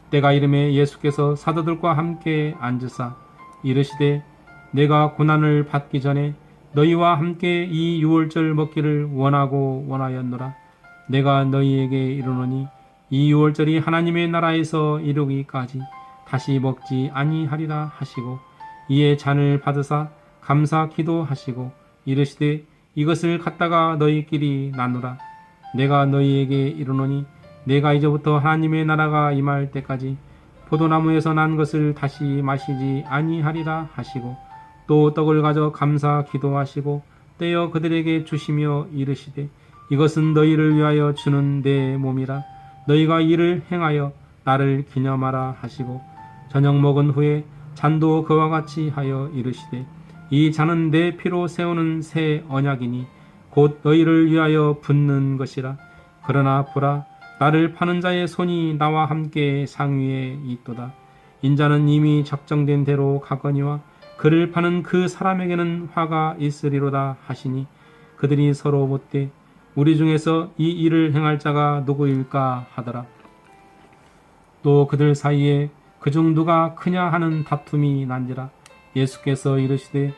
때가 이름에 예수께서 사도들과 함께 앉으사 이르시되 내가 고난을 받기 전에 너희와 함께 이 유월절 먹기를 원하였노라. 내가 너희에게 이르노니 이 유월절이 하나님의 나라에서 이루기까지 다시 먹지 아니하리라 하시고 이에 잔을 받으사 감사 기도하시고 이르시되 이것을 갖다가 너희끼리 나누라. 내가 너희에게 이르노니 내가 이제부터 하나님의 나라가 임할 때까지 포도나무에서 난 것을 다시 마시지 아니하리라 하시고 또 떡을 가져 감사 기도하시고 떼어 그들에게 주시며 이르시되 이것은 너희를 위하여 주는 내 몸이라. 너희가 이를 행하여 나를 기념하라 하시고 저녁 먹은 후에 잔도 그와 같이 하여 이르시되 이 잔은 내 피로 세우는 새 언약이니 곧 너희를 위하여 붓는 것이라. 그러나 보라, 나를 파는 자의 손이 나와 함께 상위에 있도다. 인자는 이미 작정된 대로 가거니와 그를 파는 그 사람에게는 화가 있으리로다 하시니, 그들이 서로 묻되 우리 중에서 이 일을 행할 자가 누구일까 하더라. 또 그들 사이에 그중 누가 크냐 하는 다툼이 난지라. 예수께서 이르시되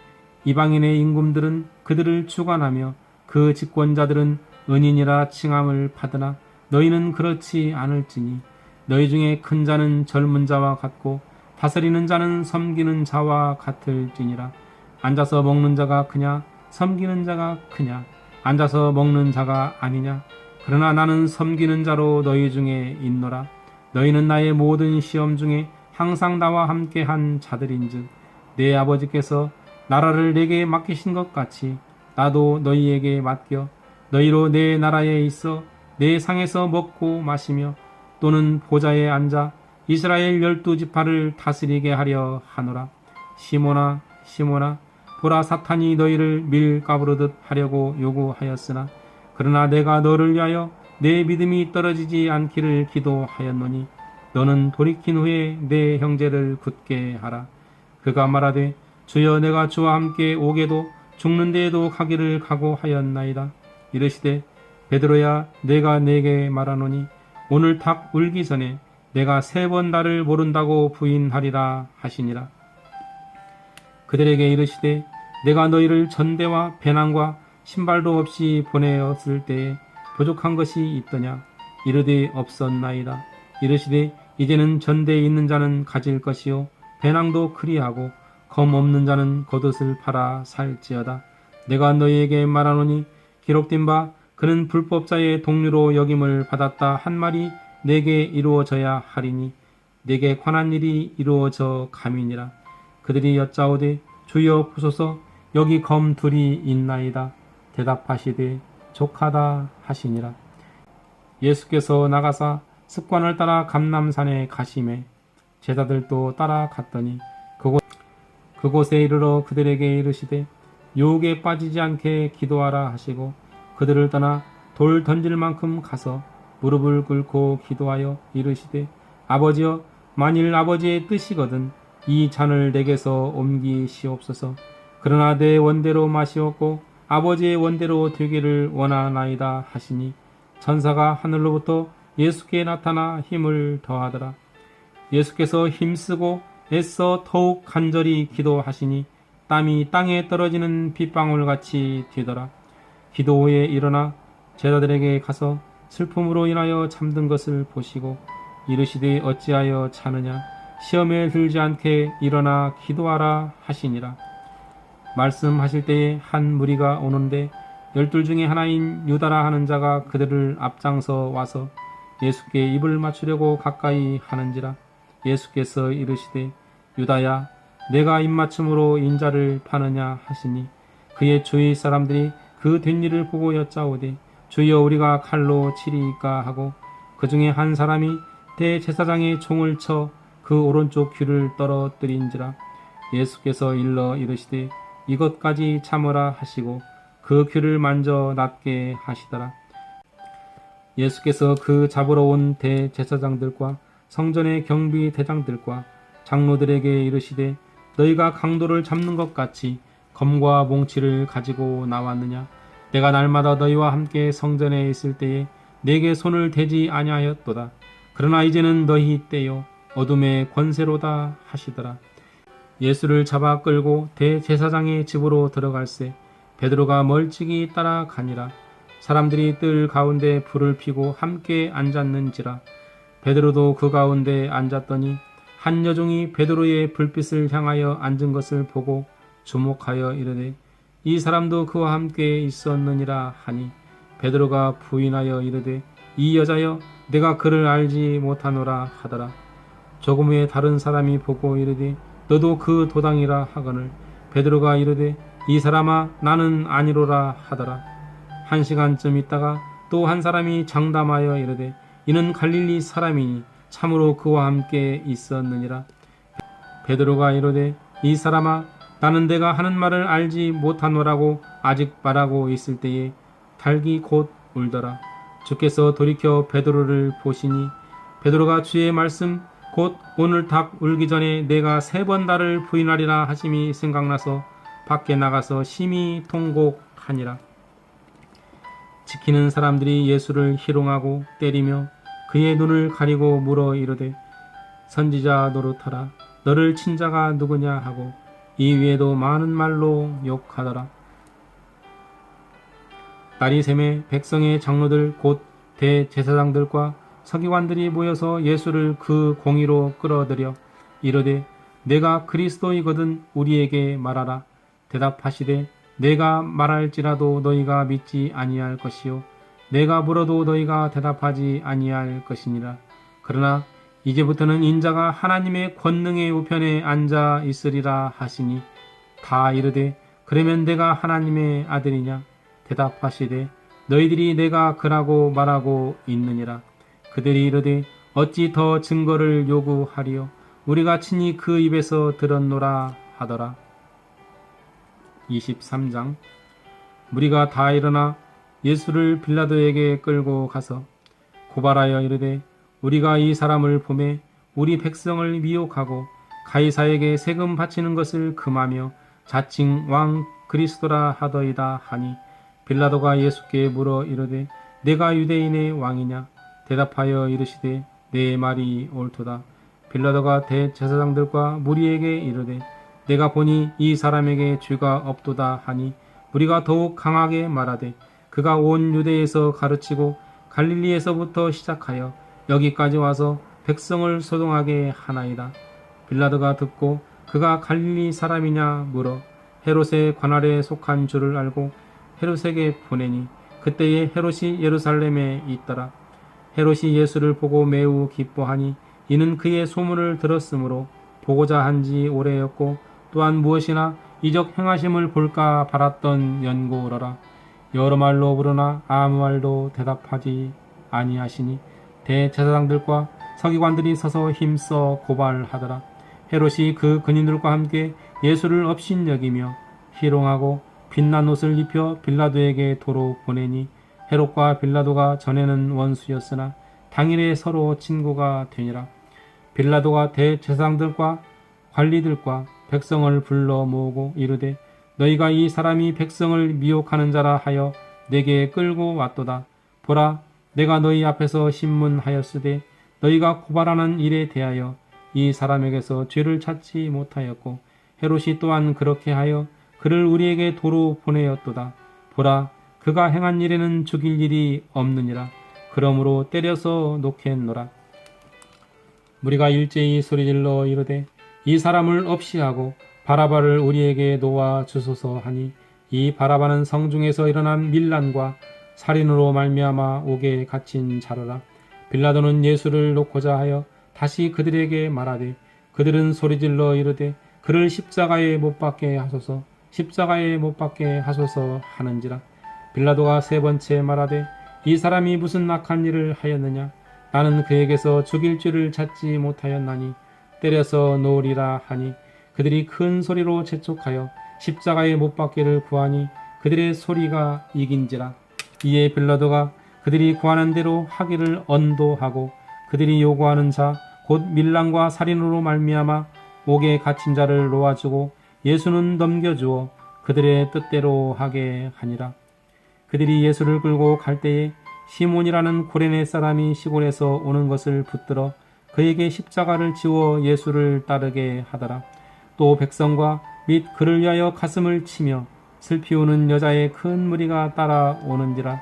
이방인의 임금들은 그들을 주관하며 그 집권자들은 은인이라 칭함을 받으나 너희는 그렇지 않을지니, 너희 중에 큰 자는 젊은 자와 같고 다스리는 자는 섬기는 자와 같을지니라. 앉아서 먹는 자가 크냐 섬기는 자가 크냐? 앉아서 먹는 자가 아니냐? 그러나 나는 섬기는 자로 너희 중에 있노라. 너희는 나의 모든 시험 중에 항상 나와 함께한 자들인즉 내 아버지께서 나라를 내게 맡기신 것 같이 나도 너희에게 맡겨 너희로 내 나라에 있어 내 상에서 먹고 마시며 또는 보좌에 앉아 이스라엘 12지파를 다스리게 하려 하노라. 시몬아 시몬아, 보라, 사탄이 너희를 밀가부르듯 하려고 요구하였으나 그러나 내가 너를 위하여 내 믿음이 떨어지지 않기를 기도하였노니 너는 돌이킨 후에 내 형제를 굳게 하라. 그가 말하되 주여, 내가 주와 함께 오게도 죽는 데에도 가기를 각오하였나이다. 이르시되 베드로야, 내가 네게 말하노니 오늘 닭 울기 전에 내가 3번 나를 모른다고 부인하리라 하시니라. 그들에게 이르시되 내가 너희를 전대와 배낭과 신발도 없이 보내었을 때에 부족한 것이 있더냐? 이르되 없었나이다. 이르시되 이제는 전대에 있는 자는 가질 것이요 배낭도 그리하고 검 없는 자는 겉옷을 팔아 살지어다. 내가 너희에게 말하노니 기록된 바 그는 불법자의 동료로 여김을 받았다 한 말이 내게 이루어져야 하리니 내게 관한 일이 이루어져 감이니라. 그들이 여짜오되 주여 보소서, 여기 검 둘이 있나이다. 대답하시되 족하다 하시니라. 예수께서 나가사 습관을 따라 감람산에 가시매 제자들도 따라갔더니 그곳에 이르러 그들에게 이르시되 유혹에 빠지지 않게 기도하라 하시고 그들을 떠나 돌 던질 만큼 가서 무릎을 꿇고 기도하여 이르시되 아버지여, 만일 아버지의 뜻이거든 이 잔을 내게서 옮기시옵소서. 그러나 내 원대로 마시옵고 아버지의 원대로 되기를 원하나이다 하시니 천사가 하늘로부터 예수께 나타나 힘을 더하더라. 예수께서 힘쓰고 애써 더욱 간절히 기도하시니 땀이 땅에 떨어지는 빗방울같이 뛰더라. 기도 후에 일어나 제자들에게 가서 슬픔으로 인하여 잠든 것을 보시고 이르시되 어찌하여 자느냐? 시험에 들지 않게 일어나 기도하라 하시니라. 말씀하실 때에 한 무리가 오는데 12 중에 하나인 유다라 하는 자가 그들을 앞장서 와서 예수께 입을 맞추려고 가까이 하는지라. 예수께서 이르시되 유다야, 내가 입맞춤으로 인자를 파느냐 하시니 그의 주위 사람들이 그 된 일을 보고 여짜오되 주여, 우리가 칼로 치리이까 하고 그 중에 한 사람이 대제사장의 총을 쳐 그 오른쪽 귀를 떨어뜨린지라. 예수께서 일러 이르시되 이것까지 참으라 하시고 그 귀를 만져 낫게 하시더라. 예수께서 그 잡으러 온 대제사장들과 성전의 경비 대장들과 장로들에게 이르시되 너희가 강도를 잡는 것 같이 검과 몽치를 가지고 나왔느냐? 내가 날마다 너희와 함께 성전에 있을 때에 내게 손을 대지 아니하였도다. 그러나 이제는 너희 때요 어둠의 권세로다 하시더라. 예수를 잡아 끌고 대제사장의 집으로 들어갈새 베드로가 멀찍이 따라가니라. 사람들이 뜰 가운데 불을 피고 함께 앉았는지라. 베드로도 그 가운데 앉았더니 한 여종이 베드로의 불빛을 향하여 앉은 것을 보고 주목하여 이르되 이 사람도 그와 함께 있었느니라 하니 베드로가 부인하여 이르되 이 여자여, 내가 그를 알지 못하노라 하더라. 조금 후에 다른 사람이 보고 이르되 너도 그 도당이라 하거늘 베드로가 이르되 이 사람아, 나는 아니로라 하더라. 1시간쯤 있다가 또 한 사람이 장담하여 이르되 이는 갈릴리 사람이니 참으로 그와 함께 있었느니라. 베드로가 이르되 이 사람아, 나는 내가 하는 말을 알지 못하노라고 아직 말하고 있을 때에 닭이 곧 울더라. 주께서 돌이켜 베드로를 보시니 베드로가 주의 말씀 곧 오늘 닭 울기 전에 내가 3번 나를 부인하리라 하심이 생각나서 밖에 나가서 심히 통곡하니라. 지키는 사람들이 예수를 희롱하고 때리며 그의 눈을 가리고 물어 이르되 선지자 노릇하라 너를 친 자가 누구냐 하고 이 위에도 많은 말로 욕하더라. 날이 새매 백성의 장로들 곧 대제사장들과 서기관들이 모여서 예수를 그 공의로 끌어들여 이르되 내가 그리스도이거든 우리에게 말하라. 대답하시되 내가 말할지라도 너희가 믿지 아니할 것이요 내가 물어도 너희가 대답하지 아니할 것이니라. 그러나 이제부터는 인자가 하나님의 권능의 우편에 앉아 있으리라 하시니 다 이르되 그러면 내가 하나님의 아들이냐. 대답하시되 너희들이 내가 그라고 말하고 있느니라. 그들이 이르되 어찌 더 증거를 요구하리요 우리가 친히 그 입에서 들었노라 하더라. 23장. 무리가 다 일어나 예수를 빌라도에게 끌고 가서 고발하여 이르되 우리가 이 사람을 보매 우리 백성을 미혹하고 가이사에게 세금 바치는 것을 금하며 자칭 왕 그리스도라 하더이다 하니 빌라도가 예수께 물어 이르되 내가 유대인의 왕이냐. 대답하여 이르시되 내 말이 옳도다. 빌라도가 대제사장들과 무리에게 이르되 내가 보니 이 사람에게 죄가 없도다 하니 우리가 더욱 강하게 말하되 그가 온 유대에서 가르치고 갈릴리에서부터 시작하여 여기까지 와서 백성을 소동하게 하나이다. 빌라도가 듣고 그가 갈릴리 사람이냐 물어 헤롯의 관할에 속한 줄을 알고 헤롯에게 보내니 그때에 헤롯이 예루살렘에 있더라. 헤롯이 예수를 보고 매우 기뻐하니 이는 그의 소문을 들었으므로 보고자 한지 오래였고 또한 무엇이나 이적 행하심을 볼까 바랐던 연고로라. 여러 말로 부르나 아무 말도 대답하지 아니하시니 대제사장들과 서기관들이 서서 힘써 고발하더라. 헤롯이 그 근인들과 함께 예수를 업신여기며 희롱하고 빛난 옷을 입혀 빌라도에게 도로 보내니 헤롯과 빌라도가 전에는 원수였으나 당일에 서로 친구가 되니라. 빌라도가 대제사장들과 관리들과 백성을 불러 모으고 이르되 너희가 이 사람이 백성을 미혹하는 자라 하여 내게 끌고 왔도다. 보라 내가 너희 앞에서 신문하였으되 너희가 고발하는 일에 대하여 이 사람에게서 죄를 찾지 못하였고 헤롯이 또한 그렇게 하여 그를 우리에게 도로 보내었도다. 보라 그가 행한 일에는 죽일 일이 없느니라. 그러므로 때려서 놓겠노라. 무리가 일제히 소리질러 이르되 이 사람을 없이하고 바라바를 우리에게 놓아 주소서 하니 이 바라바는 성중에서 일어난 밀란과 살인으로 말미암아 옥에 갇힌 자로라. 빌라도는 예수를 놓고자 하여 다시 그들에게 말하되 그들은 소리질러 이르되 그를 십자가에 못 박게 하소서 십자가에 못 박게 하소서 하는지라. 빌라도가 3번째 말하되 이 사람이 무슨 악한 일을 하였느냐. 나는 그에게서 죽일 죄를 찾지 못하였나니 때려서 놓으리라 하니 그들이 큰 소리로 재촉하여 십자가에 못 박기를 구하니 그들의 소리가 이긴지라. 이에 빌라도가 그들이 구하는 대로 하기를 언도하고 그들이 요구하는 자 곧 밀란과 살인으로 말미암아 옥에 갇힌 자를 놓아주고 예수는 넘겨주어 그들의 뜻대로 하게 하니라. 그들이 예수를 끌고 갈 때에 시몬이라는 고레네 사람이 시골에서 오는 것을 붙들어 그에게 십자가를 지워 예수를 따르게 하더라. 또 백성과 및 그를 위하여 가슴을 치며 슬피 우는 여자의 큰 무리가 따라오는지라.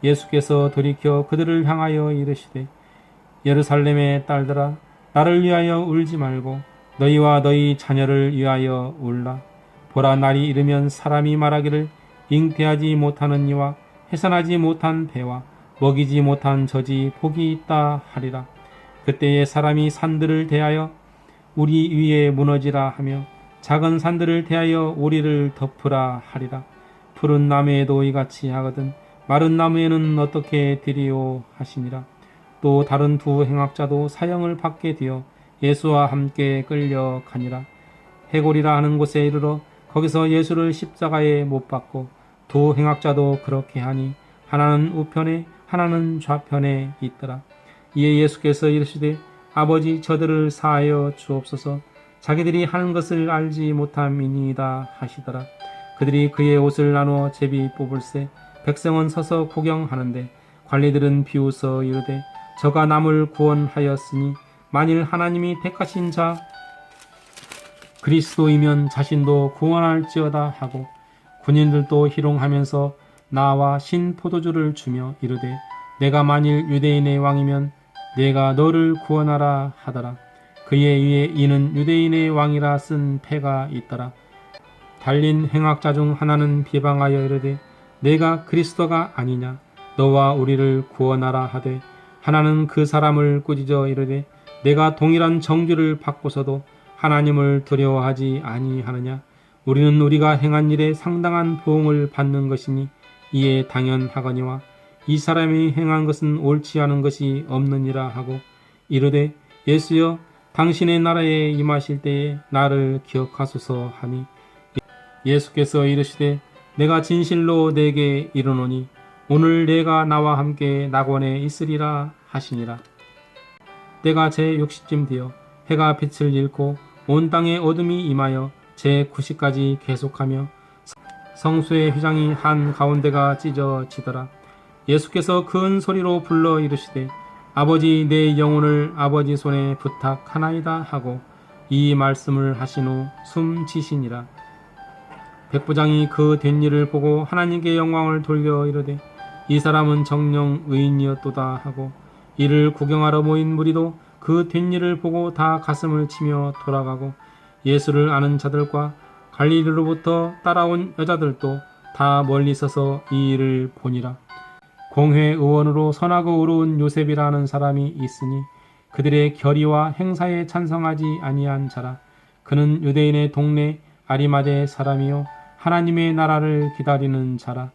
예수께서 돌이켜 그들을 향하여 이르시되 예루살렘의 딸들아 나를 위하여 울지 말고 너희와 너희 자녀를 위하여 울라. 보라 날이 이르면 사람이 말하기를 잉태하지 못하는 이와 해산하지 못한 배와 먹이지 못한 젖이 복이 있다 하리라. 그때에 사람이 산들을 대하여 우리 위에 무너지라 하며 작은 산들을 대하여 우리를 덮으라 하리라. 푸른 나무에도 이같이 하거든 마른 나무에는 어떻게 되리요 하시니라. 또 다른 2 행악자도 사형을 받게 되어 예수와 함께 끌려가니라. 해골이라 하는 곳에 이르러 거기서 예수를 십자가에 못 박고 2 행악자도 그렇게 하니 하나는 우편에 하나는 좌편에 있더라. 이에 예수께서 이르시되 아버지 저들을 사하여 주옵소서 자기들이 하는 것을 알지 못함이니이다 하시더라. 그들이 그의 옷을 나누어 제비 뽑을새 백성은 서서 구경하는데 관리들은 비웃어 이르되 저가 남을 구원하였으니 만일 하나님이 택하신 자 그리스도이면 자신도 구원할지어다 하고 군인들도 희롱하면서 나와 신 포도주를 주며 이르되 내가 만일 유대인의 왕이면 내가 너를 구원하라 하더라. 그의 위에 이는 유대인의 왕이라 쓴 패가 있더라. 달린 행악자 중 하나는 비방하여 이르되 내가 그리스도가 아니냐 너와 우리를 구원하라 하되 하나는 그 사람을 꾸짖어 이르되 내가 동일한 정죄를 받고서도 하나님을 두려워하지 아니하느냐 우리는 우리가 행한 일에 상당한 보응을 받는 것이니 이에 당연하거니와 이 사람이 행한 것은 옳지 않은 것이 없느니라 하고 이르되 예수여 당신의 나라에 임하실 때에 나를 기억하소서 하니 예수께서 이르시되 내가 진실로 내게 이르노니 오늘 내가 나와 함께 낙원에 있으리라 하시니라. 때가 제60쯤 되어 해가 빛을 잃고 온 땅에 어둠이 임하여 제90까지 계속하며 성수의 휘장이 한 가운데가 찢어지더라. 예수께서 큰 소리로 불러 이르시되 아버지 내 영혼을 아버지 손에 부탁하나이다 하고 이 말씀을 하신 후 숨지시니라. 백부장이 그 된 일을 보고 하나님께 영광을 돌려 이르되 이 사람은 정녕 의인이었도다 하고 이를 구경하러 모인 무리도 그 된 일을 보고 다 가슴을 치며 돌아가고 예수를 아는 자들과 갈릴리로부터 따라온 여자들도 다 멀리 서서 이 일을 보니라. 공회의원으로 선하고 의로운 요셉이라는 사람이 있으니 그들의 결의와 행사에 찬성하지 아니한 자라. 그는 유대인의 동네 아리마대 사람이요 하나님의 나라를 기다리는 자라.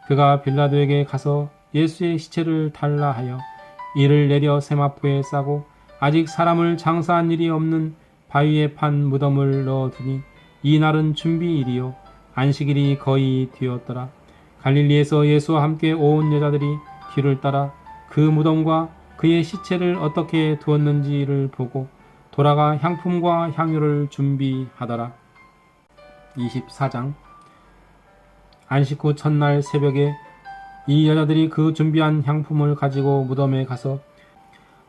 그가 빌라도에게 가서 예수의 시체를 달라 하여 이를 내려 세마포에 싸고 아직 사람을 장사한 일이 없는 바위에 판 무덤을 넣어두니 이 날은 준비일이요 안식일이 거의 되었더라. 갈릴리에서 예수와 함께 온 여자들이 길을 따라 그 무덤과 그의 시체를 어떻게 두었는지를 보고 돌아가 향품과 향유를 준비하더라. 24장 안식 후 첫날 새벽에 이 여자들이 그 준비한 향품을 가지고 무덤에 가서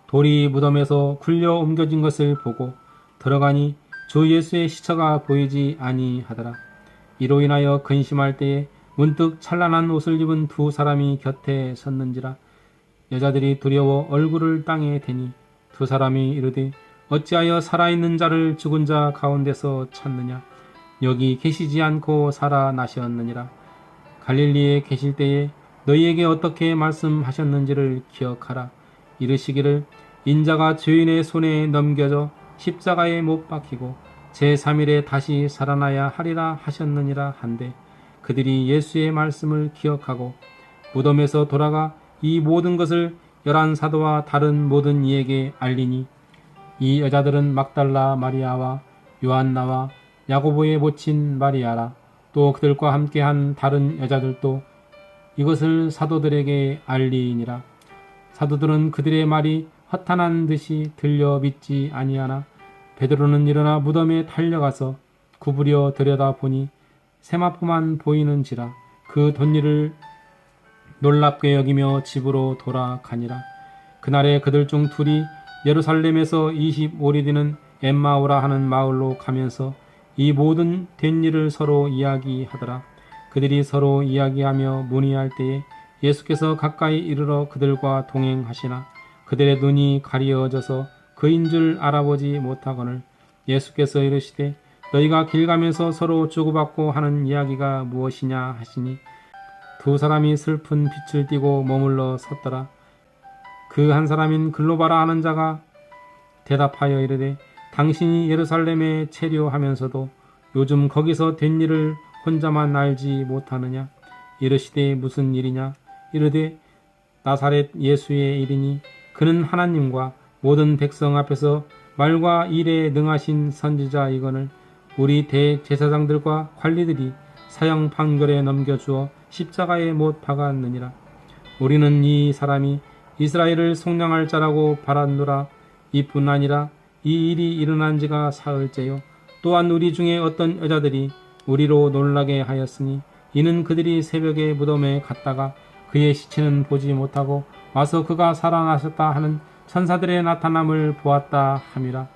돌이 무덤에서 굴려 옮겨진 것을 보고 들어가니 주 예수의 시체가 보이지 아니하더라. 이로 인하여 근심할 때에 문득 찬란한 옷을 입은 두 사람이 곁에 섰는지라. 여자들이 두려워 얼굴을 땅에 대니 두 사람이 이르되 어찌하여 살아있는 자를 죽은 자 가운데서 찾느냐 여기 계시지 않고 살아나셨느니라. 갈릴리에 계실 때에 너희에게 어떻게 말씀하셨는지를 기억하라. 이르시기를 인자가 죄인의 손에 넘겨져 십자가에 못 박히고 제3일에 다시 살아나야 하리라 하셨느니라 한데 그들이 예수의 말씀을 기억하고 무덤에서 돌아가 이 모든 것을 11 사도와 다른 모든 이에게 알리니 이 여자들은 막달라 마리아와 요한나와 야고보의 모친 마리아라. 또 그들과 함께한 다른 여자들도 이것을 사도들에게 알리니라. 사도들은 그들의 말이 허탄한 듯이 들려 믿지 아니하나 베드로는 일어나 무덤에 달려가서 구부려 들여다보니 세마포만 보이는지라. 그 덧일을 놀랍게 여기며 집으로 돌아가니라. 그날에 그들 중 둘이 예루살렘에서 25리 되는 엠마오라 하는 마을로 가면서 이 모든 된 일을 서로 이야기하더라. 그들이 서로 이야기하며 문의할 때에 예수께서 가까이 이르러 그들과 동행하시나 그들의 눈이 가리어져서 그인 줄 알아보지 못하거늘 예수께서 이르시되 너희가 길 가면서 서로 주고받고 하는 이야기가 무엇이냐 하시니 두 사람이 슬픈 빛을 띠고 머물러 섰더라. 그 한 사람인 글로바라 하는 자가 대답하여 이르되 당신이 예루살렘에 체류하면서도 요즘 거기서 된 일을 혼자만 알지 못하느냐? 이르시되 무슨 일이냐? 이르되 나사렛 예수의 일이니 그는 하나님과 모든 백성 앞에서 말과 일에 능하신 선지자이거늘 우리 대제사장들과 관리들이 사형 판결에 넘겨주어 십자가에 못 박았느니라. 우리는 이 사람이 이스라엘을 속량할 자라고 바라노라. 이뿐 아니라 이 일이 일어난 지가 사흘째요. 또한 우리 중에 어떤 여자들이 우리로 놀라게 하였으니 이는 그들이 새벽에 무덤에 갔다가 그의 시체는 보지 못하고 와서 그가 살아나셨다 하는 천사들의 나타남을 보았다 함이라.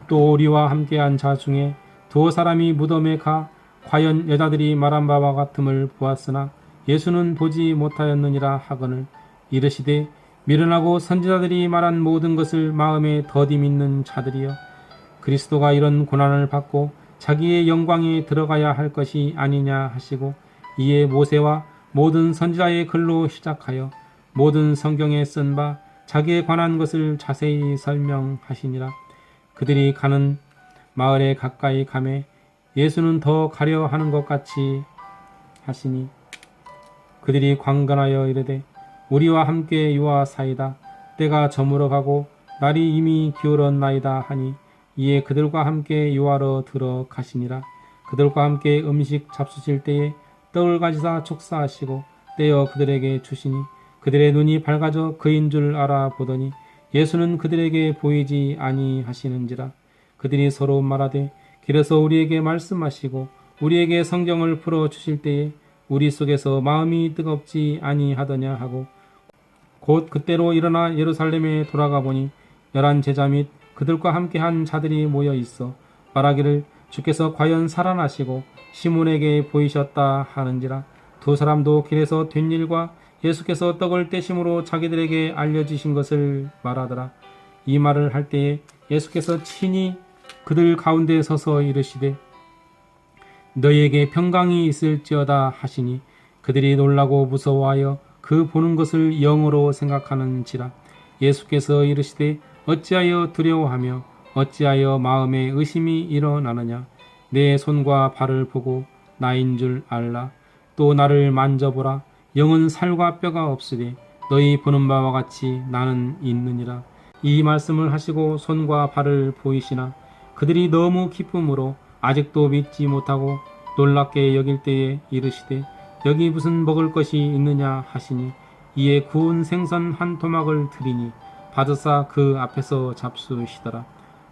또 우리와 함께한 자 중에 두어 사람이 무덤에 가 과연 여자들이 말한 바와 같음을 보았으나 예수는 보지 못하였느니라 하거늘 이르시되 미련하고 선지자들이 말한 모든 것을 마음에 더디 믿는 자들이여, 그리스도가 이런 고난을 받고 자기의 영광에 들어가야 할 것이 아니냐 하시고 이에 모세와 모든 선지자의 글로 시작하여 모든 성경에 쓴 바 자기에 관한 것을 자세히 설명하시니라. 그들이 가는 마을에 가까이 가매 예수는 더 가려 하는 것 같이 하시니 그들이 관건하여 이르되 우리와 함께 유하사이다. 때가 저물어 가고 날이 이미 기울었나이다 하니 이에 그들과 함께 유하러 들어가시니라. 그들과 함께 음식 잡수실 때에 떡을 가지사 축사하시고 떼어 그들에게 주시니 그들의 눈이 밝아져 그인 줄 알아보더니 예수는 그들에게 보이지 아니하시는지라. 그들이 서로 말하되 길에서 우리에게 말씀하시고 우리에게 성경을 풀어주실 때에 우리 속에서 마음이 뜨겁지 아니하더냐 하고 곧 그때로 일어나 예루살렘에 돌아가 보니 11 제자 및 그들과 함께한 자들이 모여 있어 말하기를 주께서 과연 살아나시고 시몬에게 보이셨다 하는지라. 두 사람도 길에서 된 일과 예수께서 떡을 떼심으로 자기들에게 알려주신 것을 말하더라. 이 말을 할 때에 예수께서 친히 그들 가운데 서서 이르시되 너희에게 평강이 있을지어다 하시니 그들이 놀라고 무서워하여 그 보는 것을 영으로 생각하는지라. 예수께서 이르시되 어찌하여 두려워하며 어찌하여 마음에 의심이 일어나느냐. 내 손과 발을 보고 나인 줄 알라. 또 나를 만져보라. 영은 살과 뼈가 없으되 너희 보는 바와 같이 나는 있느니라. 이 말씀을 하시고 손과 발을 보이시나 그들이 너무 기쁨으로 아직도 믿지 못하고 놀랍게 여길 때에 이르시되 여기 무슨 먹을 것이 있느냐 하시니 이에 구운 생선 한 토막을 드리니 받으사 그 앞에서 잡수시더라.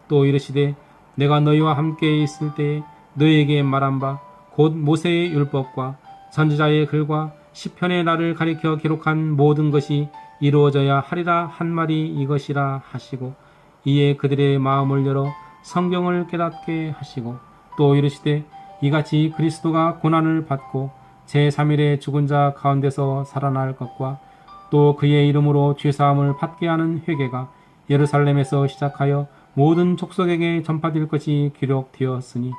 또 이르시되 내가 너희와 함께 있을 때에 너희에게 말한 바 곧 모세의 율법과 선지자의 글과 시편의 나를 가리켜 기록한 모든 것이 이루어져야 하리라 한 말이 이것이라 하시고 이에 그들의 마음을 열어 성경을 깨닫게 하시고 또 이르시되 이같이 그리스도가 고난을 받고 제3일에 죽은 자 가운데서 살아날 것과 또 그의 이름으로 죄사함을 받게 하는 회개가 예루살렘에서 시작하여 모든 족속에게 전파될 것이 기록되었으니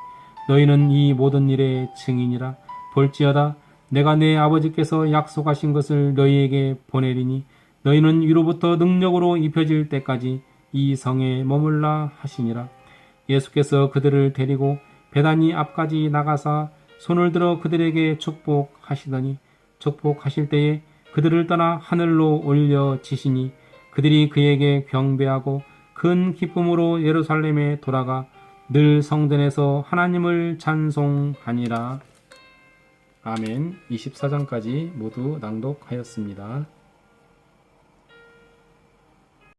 너희는 이 모든 일의 증인이라. 볼지어다 내가 내 아버지께서 약속하신 것을 너희에게 보내리니 너희는 위로부터 능력으로 입혀질 때까지 이 성에 머물라 하시니라. 예수께서 그들을 데리고 베다니 앞까지 나가사 손을 들어 그들에게 축복하시더니 축복하실 때에 그들을 떠나 하늘로 올려지시니 그들이 그에게 경배하고 큰 기쁨으로 예루살렘에 돌아가 늘 성전에서 하나님을 찬송하니라. 아멘. 24장까지 모두 낭독하였습니다.